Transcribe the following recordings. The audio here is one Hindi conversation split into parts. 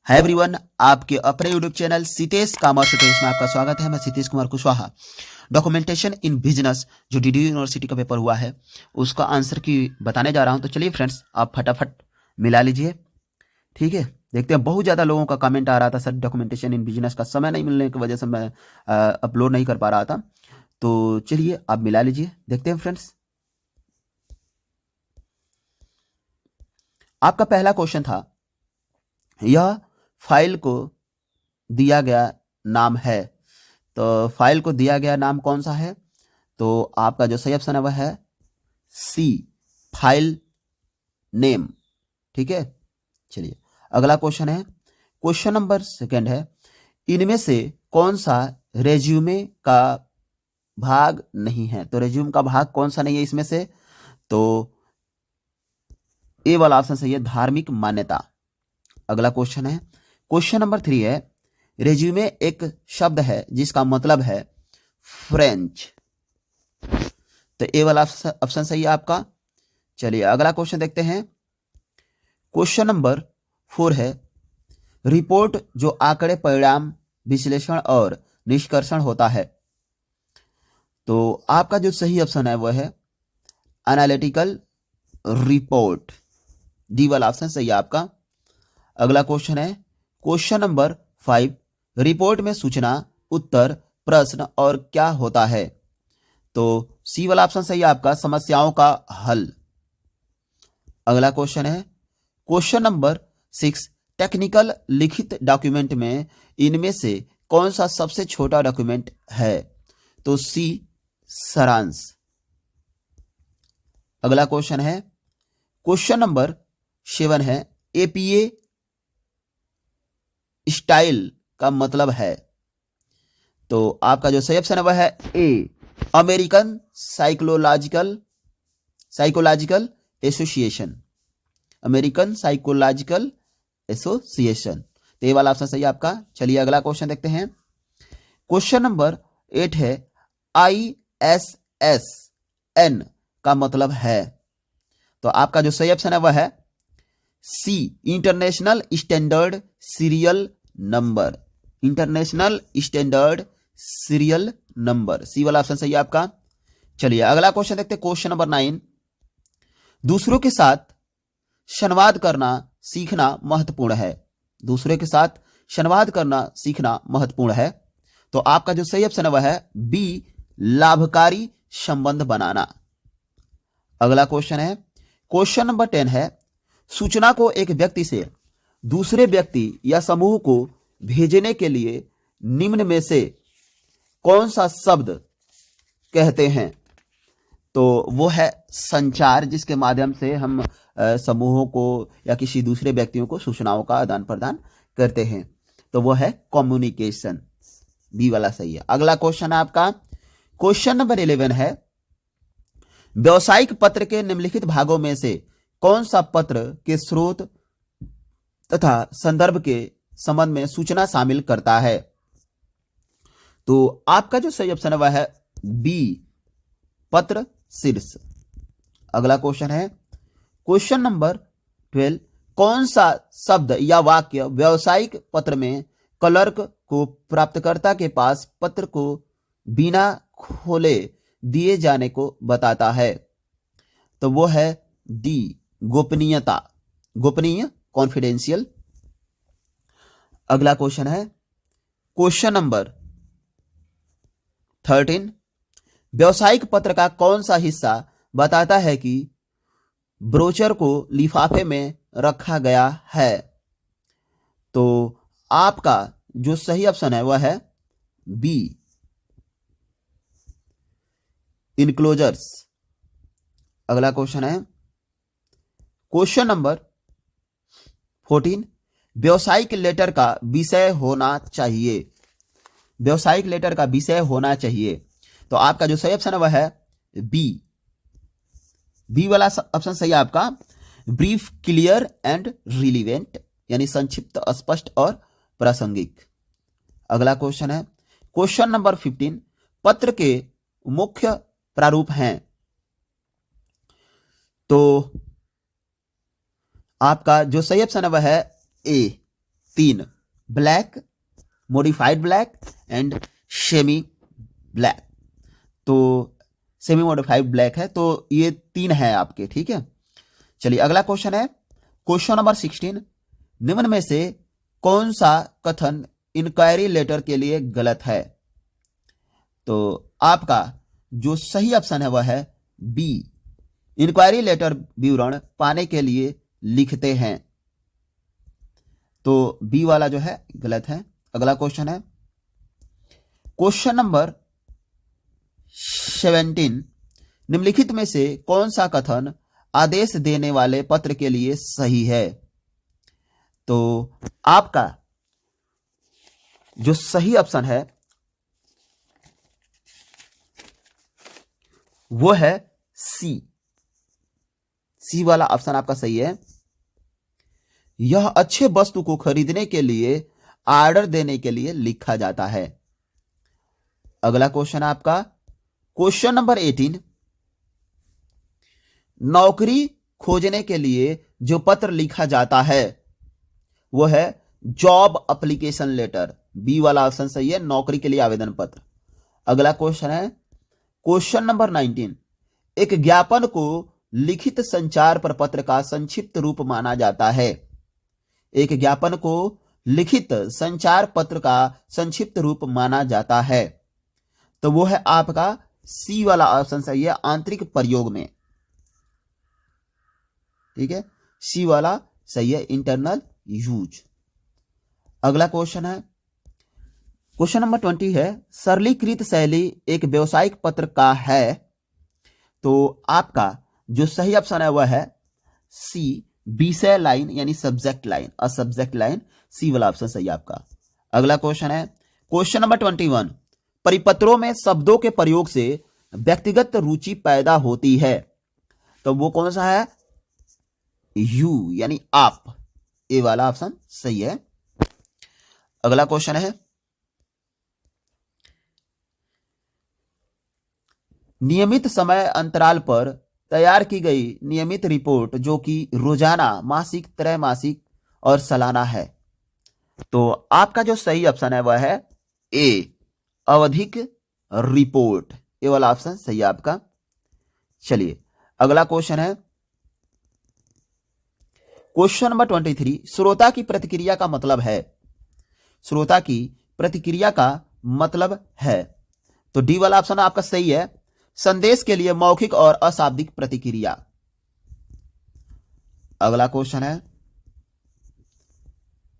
हाय एवरीवन, आपके अपने YouTube channel Sitesh commerce tutorials में आपका स्वागत है। मैं Sitesh Kumar Kushwaha. Documentation in business जो डीडी यूनिवर्सिटी का पेपर हुआ है उसका आंसर की बताने जा रहा हूं। तो चलिए फ्रेंड्स, आप फटाफट मिला लीजिए। ठीक है, देखते हैं। बहुत ज़्यादा लोगों का कमेंट आ रहा था, सर डॉक्यूमेंटेशन इन बिजनेस का समय नहीं मिलने की वजह से मैं अपलोड नहीं कर पा रहा था। तो चलिए आप मिला लीजिए, देखते हैं फ्रेंड्स। आपका पहला क्वेश्चन था, यह फाइल को दिया गया नाम है। तो फाइल को दिया गया नाम कौन सा है? तो आपका जो सही ऑप्शन है वह है सी, फाइल नेम। ठीक है, चलिए अगला क्वेश्चन है, क्वेश्चन नंबर सेकंड है, इनमें से कौन सा रेज्यूमे का भाग नहीं है? तो रेज्यूम का भाग कौन सा नहीं है इसमें से? तो ए वाला ऑप्शन सही है, धार्मिक मान्यता। अगला क्वेश्चन है, क्वेश्चन नंबर 3 है, रेज्यूमे एक शब्द है जिसका मतलब है फ्रेंच। तो ए वाला ऑप्शन सही है आपका। चलिए अगला क्वेश्चन देखते हैं। क्वेश्चन नंबर 4 है, रिपोर्ट जो आंकड़े, परिणाम, विश्लेषण और निष्कर्षण होता है। तो आपका जो सही ऑप्शन है वह है एनालिटिकल रिपोर्ट। डी वाला ऑप्शन सही है आपका। अगला क्वेश्चन है, क्वेश्चन नंबर 5, रिपोर्ट में सूचना, उत्तर, प्रश्न और क्या होता है? तो सी वाला ऑप्शन सही है आपका, समस्याओं का हल। अगला क्वेश्चन है, क्वेश्चन नंबर 6, टेक्निकल लिखित डॉक्यूमेंट में इनमें से कौन सा सबसे छोटा डॉक्यूमेंट है? तो सी, सारांश। अगला क्वेश्चन है, क्वेश्चन नंबर 7 है, एपीए स्टाइल का मतलब है। तो आपका जो सही ऑप्शन है वह है A, American psychological association. American psychological association, तो ये वाला ऑप्शन सही है आपका। चलिए अगला क्वेश्चन देखते हैं। क्वेश्चन नंबर 8 है, ISSN का मतलब है। तो आपका जो सही ऑप्शन है वह है C, international standard serial number. International standard serial number, C वाला ऑप्शन सही है आपका। चलिए अगला क्वेश्चन देखते हैं। क्वेश्चन नंबर 9, दूसरों के साथ संवाद करना सीखना महत्वपूर्ण है। दूसरे के साथ संवाद करना सीखना महत्वपूर्ण है। तो आपका जो सही ऑप्शन है वह है बी, लाभकारी संबंध बनाना। अगला क्वेश्चन है, क्वेश्चन नंबर 10 है, सूचना को एक व्यक्ति से दूसरे व्यक्ति या समूह को भेजने के लिए निम्न में से कौन सा शब्द कहते हैं? तो वो है संचार, जिसके माध्यम से हम समूहों को या किसी दूसरे व्यक्तियों को सूचनाओं का आदान प्रदान करते हैं। तो वो है कम्युनिकेशन। बी वाला सही है। अगला क्वेश्चन है आपका, क्वेश्चन नंबर 11 है, व्यावसायिक पत्र के निम्नलिखित भागों में से कौन सा पत्र के स्रोत तथा संदर्भ के संबंध में सूचना शामिल करता है? तो आपका जो सही ऑप्शन है वह है बी, पत्र शीर्ष। अगला क्वेश्चन है, क्वेश्चन नंबर 12, कौन सा शब्द या वाक्य व्यावसायिक पत्र में क्लर्क को प्राप्तकर्ता के पास पत्र को बिना खोले दिए जाने को बताता है? तो वो है डी, गोपनीयता, गोपनीय, कॉन्फिडेंशियल। अगला क्वेश्चन है, क्वेश्चन नंबर 13, व्यावसायिक पत्र का कौन सा हिस्सा बताता है कि ब्रोचर को लिफाफे में रखा गया है? तो आपका जो सही ऑप्शन है वह है बी, इनक्लोजर्स। अगला क्वेश्चन है, क्वेश्चन नंबर 14, व्यावसायिक लेटर का विषय होना चाहिए। व्यावसायिक लेटर का विषय होना चाहिए। तो आपका जो सही ऑप्शन है वह है बी, बी वाला ऑप्शन सही है आपका, ब्रीफ, क्लियर एंड रिलीवेंट, यानी संक्षिप्त, स्पष्ट और प्रासंगिक। अगला क्वेश्चन है, क्वेश्चन नंबर 15, पत्र के मुख्य प्रारूप हैं। तो आपका जो सही ऑप्शन है वह है ए, तीन, black, modified black and semi black. तो सेमी मॉडिफाइड ब्लैक है, तो ये तीन है आपके, ठीक है। चलिए अगला क्वेश्चन है क्वेश्चन नंबर 16, निम्न में से कौन सा कथन इंक्वायरी लेटर के लिए गलत है? तो आपका जो सही ऑप्शन है वह है बी, इंक्वायरी लेटर विवरण पाने के लिए लिखते हैं। तो बी वाला जो है गलत है। अगला क्वेश्चन है क्वेश्चन नंबर 17, निम्नलिखित में से कौन सा कथन आदेश देने वाले पत्र के लिए सही है? तो आपका जो सही ऑप्शन है वो है सी, सी वाला ऑप्शन आपका सही है। यह अच्छे वस्तु को खरीदने के लिए ऑर्डर देने के लिए लिखा जाता है। अगला क्वेश्चन आपका क्वेश्चन नंबर 18, नौकरी खोजने के लिए जो पत्र लिखा जाता है वो है जॉब एप्लीकेशन लेटर। बी वाला ऑप्शन सही है, नौकरी के लिए आवेदन पत्र। अगला क्वेश्चन है क्वेश्चन नंबर 19, एक ज्ञापन को लिखित संचार प्रपत्र का संक्षिप्त रूप माना जाता है। एक ज्ञापन को लिखित संचार पत्र का संक्षिप्त रूप माना जाता है, तो वो है आपका सी वाला ऑप्शन सही है, आंतरिक प्रयोग में, ठीक है, सी वाला सही है, इंटरनल यूज। अगला क्वेश्चन है क्वेश्चन नंबर 20 है, सरलीकृत शैली एक व्यवसायिक पत्र का है। तो आपका जो सही ऑप्शन है वह है सी, विषय लाइन यानी सब्जेक्ट लाइन, और सब्जेक्ट लाइन, सी वाला ऑप्शन सही है आपका। अगला क्वेश्चन है क्वेश्चन नंबर 21, परिपत्रों में शब्दों के प्रयोग से व्यक्तिगत रुचि पैदा होती है। तो वो कौन सा है? यू यानी आप, ए वाला ऑप्शन सही है। अगला क्वेश्चन है नियमित समय अंतराल पर तैयार की गई नियमित रिपोर्ट जो कि रोजाना, मासिक, त्रैमासिक और सालाना है। तो आपका जो सही ऑप्शन है वह है ए, आवधिक रिपोर्ट, ए वाला ऑप्शन सही है आपका। चलिए अगला क्वेश्चन है क्वेश्चन नंबर 23, श्रोता की प्रतिक्रिया का मतलब है। श्रोता की प्रतिक्रिया का मतलब है, तो डी वाला ऑप्शन आपका सही है, संदेश के लिए मौखिक और अशाब्दिक प्रतिक्रिया। अगला क्वेश्चन है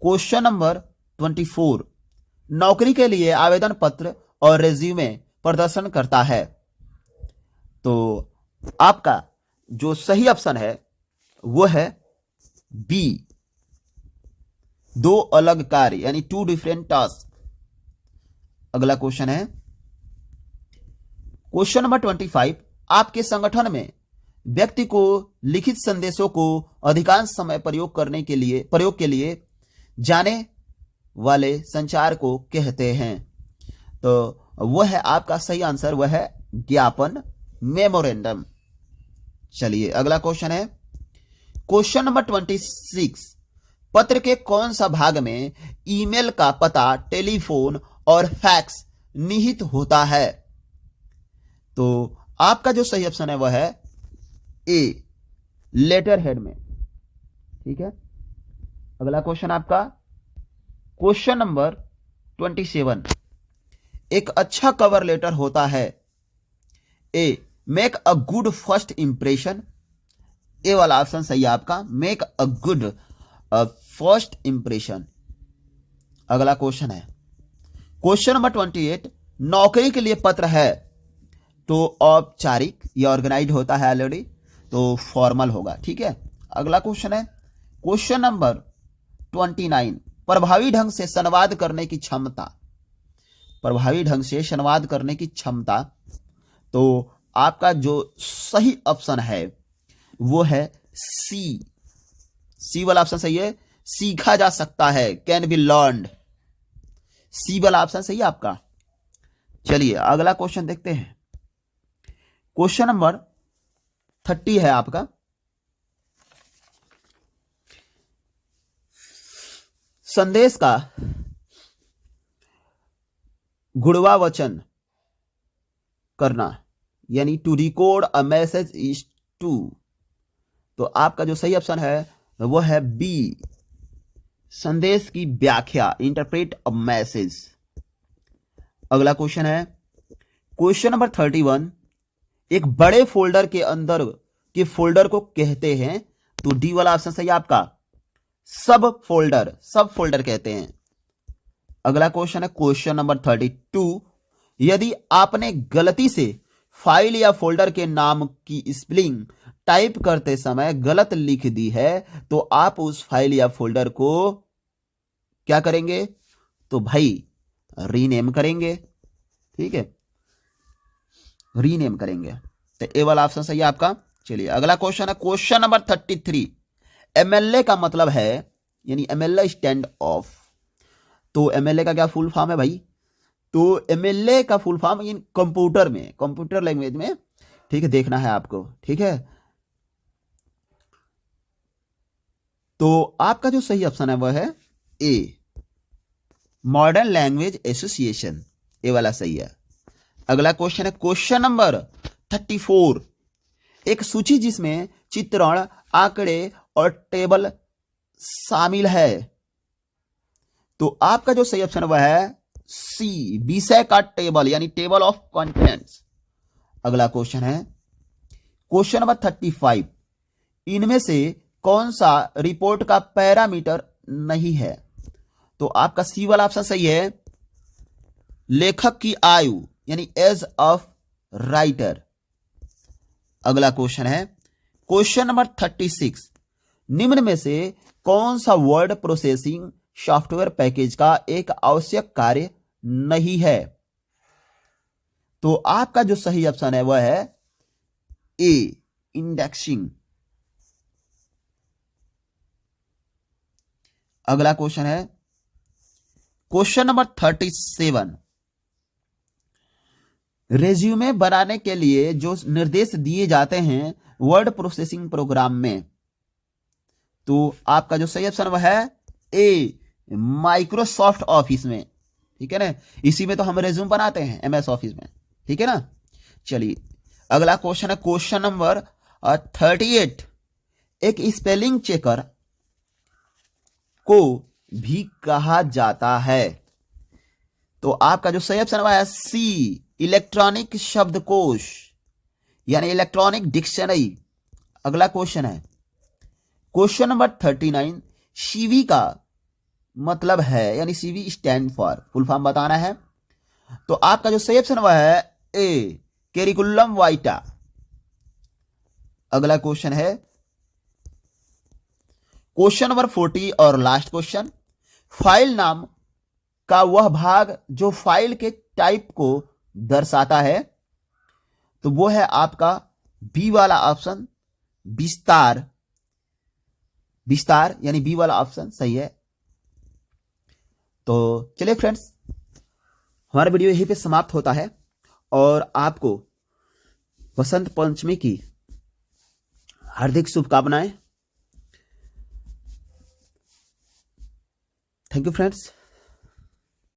क्वेश्चन नंबर 24, नौकरी के लिए आवेदन पत्र और रेज्यूमे प्रदर्शन करता है। तो आपका जो सही ऑप्शन है वो है बी, दो अलग कार्य यानी टू डिफरेंट टास्क। अगला क्वेश्चन है क्वेश्चन नंबर 25, आपके संगठन में व्यक्ति को लिखित संदेशों को अधिकांश समय प्रयोग के लिए जाने वाले संचार को कहते हैं। तो वह है आपका सही आंसर, वह है ज्ञापन, मेमोरेंडम। चलिए अगला क्वेश्चन है क्वेश्चन नंबर 26, पत्र के कौन सा भाग में ईमेल का पता, टेलीफोन और फैक्स निहित होता है? तो आपका जो सही ऑप्शन है वह है ए, लेटर हेड में, ठीक है। अगला क्वेश्चन आपका क्वेश्चन नंबर 27, एक अच्छा कवर लेटर होता है। A, make a good first impression, A वाला ऑप्शन सही है आपका, make a good first impression. अगला क्वेश्चन है क्वेश्चन नंबर 28, नौकरी के लिए पत्र है तो औपचारिक, यह ऑर्गेनाइज होता है ऑलरेडी, तो फॉर्मल होगा, ठीक है। अगला क्वेश्चन है क्वेश्चन नंबर 29, प्रभावी ढंग से संवाद करने की क्षमता। प्रभावी ढंग से संवाद करने की क्षमता, तो आपका जो सही ऑप्शन है वो है सी, सी वाला ऑप्शन सही है, सीखा जा सकता है, कैन बी लर्नड, सी वाला ऑप्शन सही है आपका। चलिए अगला क्वेश्चन देखते हैं, क्वेश्चन नंबर 30 है आपका, संदेश का गुणवावचन करना, यानी to decode a message is to. तो आपका जो सही ऑप्शन है वो है बी, संदेश की व्याख्या, इंटरप्रेट अ मैसेज। अगला क्वेश्चन है क्वेश्चन नंबर 31, एक बड़े फोल्डर के अंदर के फोल्डर को कहते हैं, तो डी वाला ऑप्शन सही आपका, सब फोल्डर कहते हैं। अगला क्वेश्चन है क्वेश्चन नंबर 32, यदि आपने गलती से फाइल या फोल्डर के नाम की स्पेलिंग टाइप करते समय गलत लिख दी है, तो आप उस फाइल या फोल्डर को क्या करेंगे? तो भाई रीनेम करेंगे, ठीक है, रीनेम करेंगे। तो ए वाला ऑप्शन सही है आपका। चलिए अगला क्वेश्चन है क्वेश्चन नंबर 33, एमएलए का मतलब है, यानी एमएलए स्टैंड ऑफ। तो एमएलए का क्या फुल फॉर्म है भाई? तो एमएलए का फुल फॉर्म इन कंप्यूटर में, कंप्यूटर लैंग्वेज में, ठीक है, देखना है आपको, ठीक है। तो आपका जो सही ऑप्शन है वह है ए, मॉडर्न लैंग्वेज एसोसिएशन, ए वाला सही है। अगला क्वेश्चन है क्वेश्चन नंबर 34, एक सूची जिसमें चित्रण, आंकड़े और टेबल शामिल है, तो आपका जो सही ऑप्शन वह है सी, विषय का टेबल, यानी टेबल ऑफ कंटेंट्स। अगला क्वेश्चन है क्वेश्चन नंबर 35, इनमें से कौन सा रिपोर्ट का पैरामीटर नहीं है? तो आपका सी वाला ऑप्शन सही है, लेखक की आयु, यानी एज ऑफ राइटर। अगला क्वेश्चन है क्वेश्चन नंबर 36, निम्न में से कौन सा वर्ड प्रोसेसिंग सॉफ्टवेयर पैकेज का एक आवश्यक कार्य नहीं है? तो आपका जो सही ऑप्शन है वह है ए, इंडेक्सिंग। अगला क्वेश्चन है क्वेश्चन नंबर 37, रेज्यूमे बनाने के लिए जो निर्देश दिए जाते हैं वर्ड प्रोसेसिंग प्रोग्राम में, तो आपका जो सही ऑप्शन वह है ए, माइक्रोसॉफ्ट ऑफिस में, ठीक है ना, इसी में तो हम रेज्यूम बनाते हैं, एमएस ऑफिस में, ठीक है ना। चलिए अगला क्वेश्चन है क्वेश्चन नंबर 38, एक स्पेलिंग चेकर को भी कहा जाता है, तो आपका जो सही ऑप्शन है सी, इलेक्ट्रॉनिक शब्दकोश, यानी इलेक्ट्रॉनिक डिक्शनरी। अगला क्वेश्चन है क्वेश्चन नंबर 39, सीवी का मतलब है, यानी CV stand for, full form बताना है, तो आपका जो सही ऑप्शन वह है ए, कैरिकुलम वाइटा। अगला क्वेश्चन है क्वेश्चन नंबर 40 और लास्ट क्वेश्चन, फाइल नाम का वह भाग जो फाइल के टाइप को दर्शाता है, तो वो है आपका बी वाला ऑप्शन, विस्तार, विस्तार, यानी बी वाला ऑप्शन सही है। तो चलिए फ्रेंड्स, हमारा वीडियो यहीं पे समाप्त होता है, और आपको वसंत पंचमी की हार्दिक शुभकामनाएं। Thank you friends.